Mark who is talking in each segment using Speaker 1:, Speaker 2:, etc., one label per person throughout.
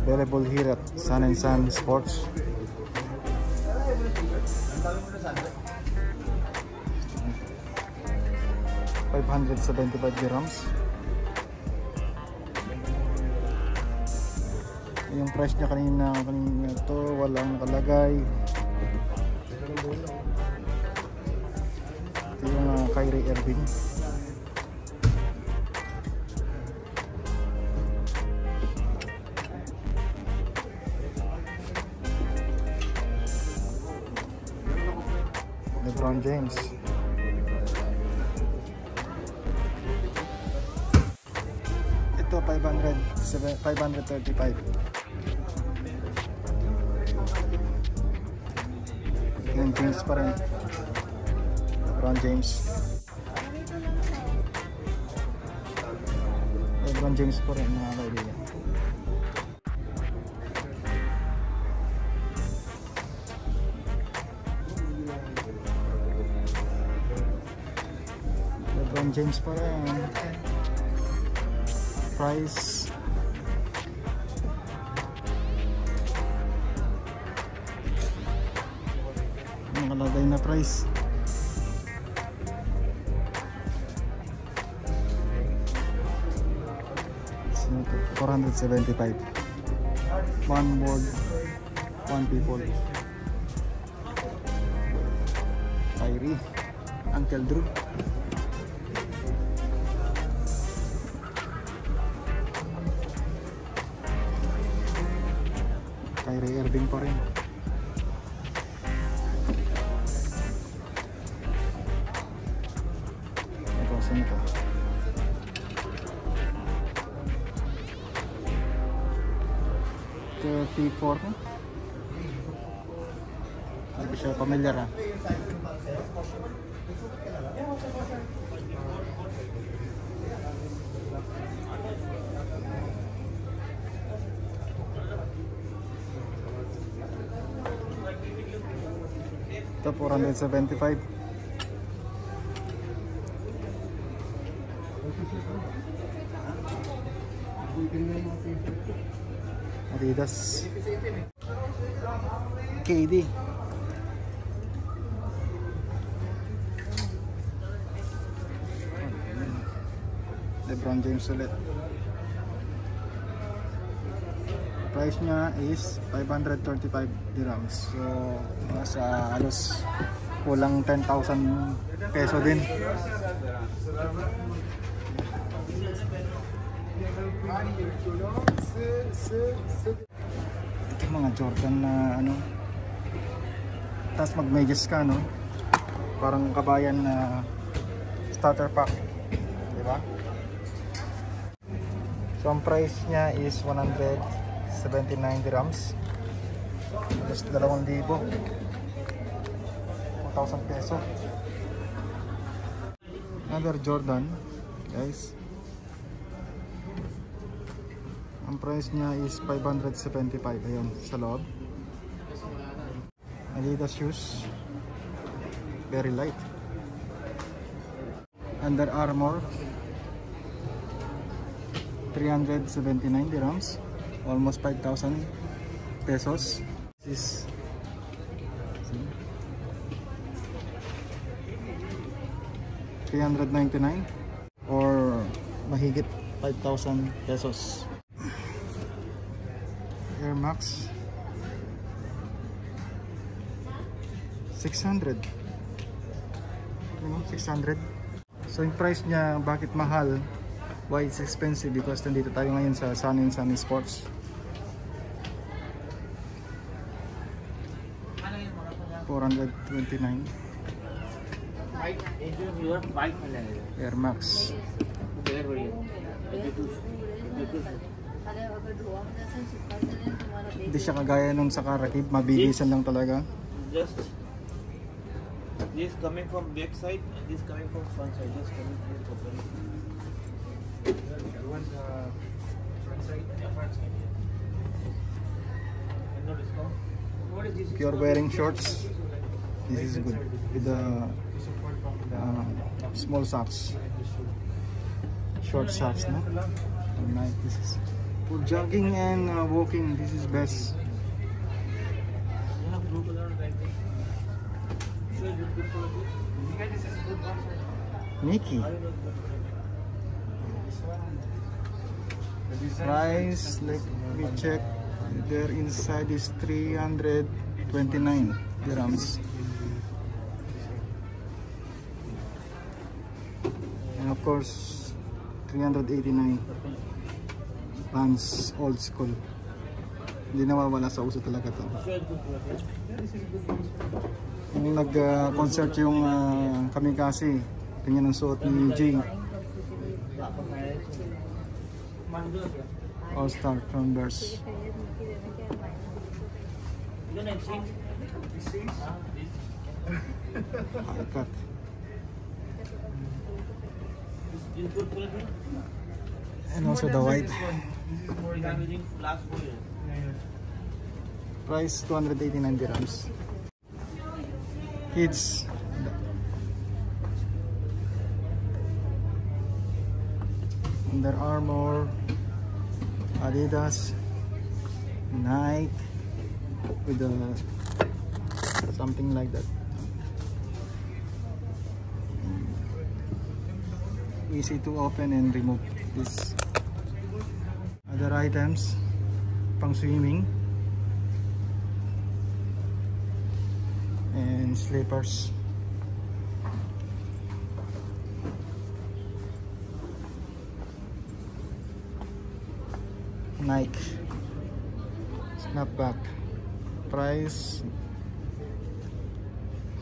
Speaker 1: Available here at Sun and Sun Sports. $575. Yung price niya kanina to walang nakalagay. Ito yung Kyrie Irving. LeBron James. Ito 535. Yung James pa rin. LeBron James. LeBron James pa rin mga kaibigan. LeBron James pa rin. Price nakalagay na price. So, $475. One board, one people. Kyrie, Uncle Drew. Kyrie Irving pa rin. Ito, saan ito? $34. Hindi ko siya familiar ha. Ito $475. Adidas. KD. LeBron James ulit. Price niya is $535. So nasa halos kulang 10,000 peso din. Ito mga Jordan na ano, tapos mag-megas ka, no? Parang kabayan na starter pack, di ba? So ang price niya is $179. Just 2,000. 1,000 peso. Another Jordan, guys. Ang price niya is $575. Ayun, sa loob. Adidas shoes. Very light. Under Armour. $379. Almost 5,000 pesos. This is $399 or mahigit 5,000 pesos. Air Max $600. You know, 600. So yung price niya, bakit mahal? Why it's expensive? Because nandito tayo ngayon sa Sun and Sun Sports. $429. Air Max. Hindi siya kagaya nung sa Karakib, mabibisan lang talaga.
Speaker 2: Just this coming from back side and this coming from front side. Just coming from properly. You want front side? Yeah, front side. And no discount. What is this?
Speaker 1: If you're wearing shorts, this is good with the small socks, short socks, no? Nice. This is For jogging and walking, this is best. Mickey. Price, let me check. There inside is 329 dirhams. And of course, 389 Vans old school. Hindi nawawala sa uso talaga to. Nung nag-concert yung Kamikaze, ganyan ang suot ni Jay. All-Star Converse. High cut. And also the white. Price 289 dirhams. Kids. Under Armour, Adidas, Nike with something like that. Easy to open and remove this. Other items, pang swimming and slippers. Nike snapback. Price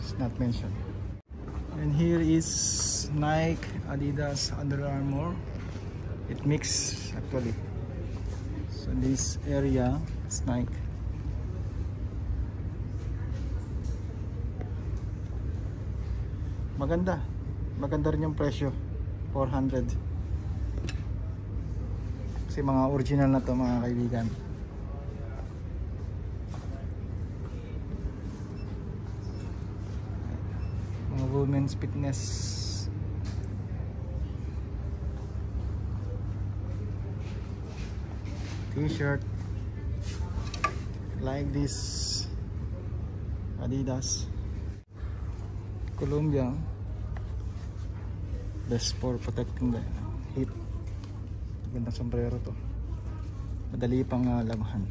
Speaker 1: is not mentioned. And here is Nike, Adidas, Under Armour. It mix actually. So this area is Nike. Maganda. Maganda rin yung presyo. 400. Kasi mga original na to mga kaibigan. Mga women's fitness. T-shirt like this. Adidas. Columbia. Best for protecting the heat. Gandang sombrero to. Madali pang labahan.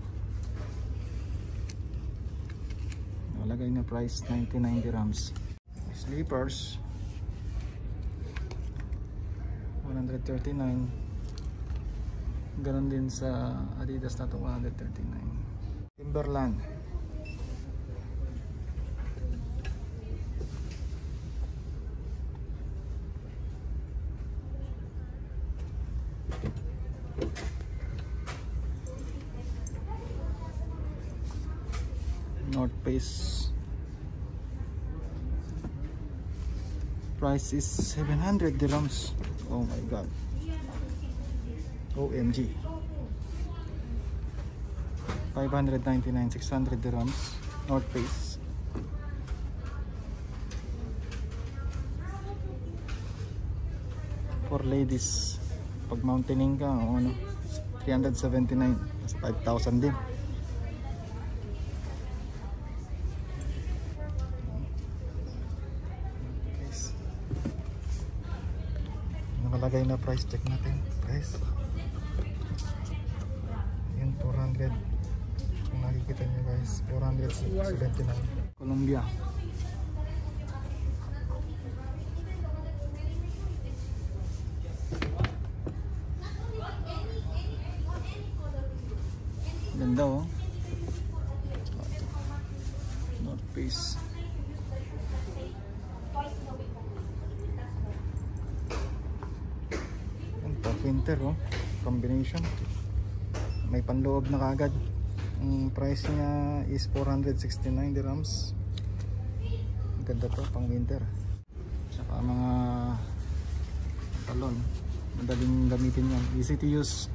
Speaker 1: Nakalagay na price 99 dirhams. Slippers 139. Ganon din sa Adidas na to, 139. Timberland North Face. Price is 700 dirhams. Oh my god. OMG. 599, 600 dirhams. North Face. For ladies, pag mountaineering ka, ano, 379, 5,000 din. Nakalagay na price, check natin price. Yan 400. Kung nakikita nyo guys, 479. Columbia. Ganda oh. North Face. Winter oh, combination. May panloob na kagad. Ang price niya is 469 dirhams. Ganda to, pang winter. Saka mga talon, madaling gamitin yan. Easy to use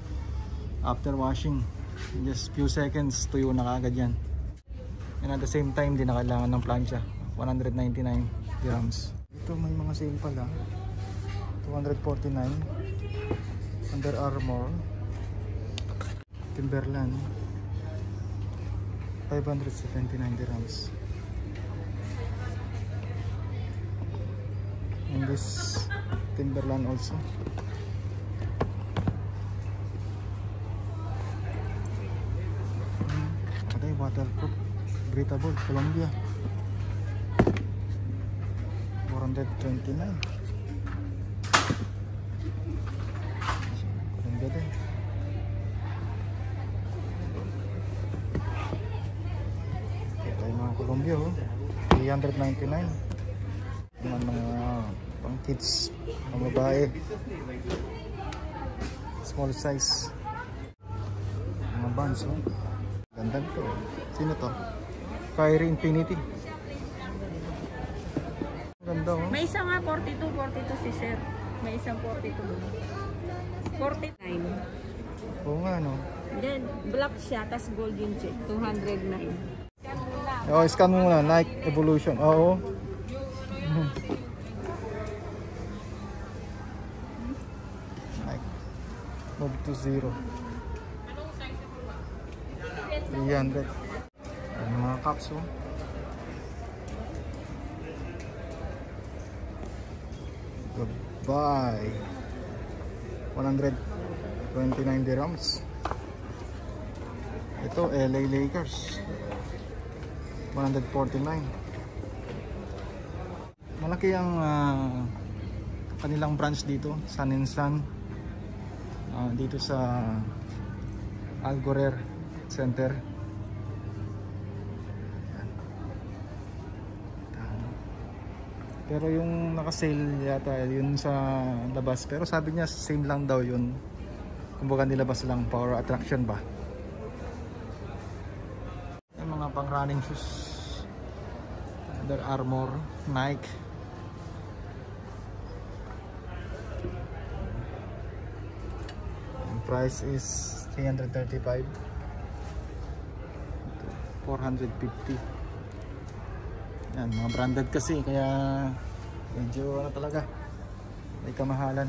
Speaker 1: after washing. In just few seconds tuyo na kagad yan. And at the same time, di na kailangan ng plancha. 199 dirhams. Ito may mga sale pala. 249. Under Armour Timberland 579 dirhams. And this Timberland also. Okay, waterproof, breathable, Colombia 429. Colombia din. Ito yung mga Colombia, oh. 399. Mga pang kids, pang babae, small size, mga bands, oh. Ganda nito. Sino to? Fire Infinity. Ganda, oh.
Speaker 3: May isa nga 42 si sir. May isang 42. 49.
Speaker 1: Oo nga, no.
Speaker 3: Then black siya, tas gold yung check. 209.
Speaker 1: Oh, scan mo muna. Nike Evolution. Oo. Nike. Move to 0. 300. Ayan, mga caps, oh. Goodbye. 129 dirhams. Ito, LA Lakers. 149. Malaki ang kanilang branch dito, Sun and Sun. Dito sa Algorer Center. Pero yung naka-sale yata yun sa labas. Pero sabi niya same lang daw yun. Kumbaga nilabas lang power attraction ba. Yung mga pang running shoes. Under Armour, Nike. The price is 335. 450. Yan, mga branded kasi kaya medyo ano talaga, may kamahalan.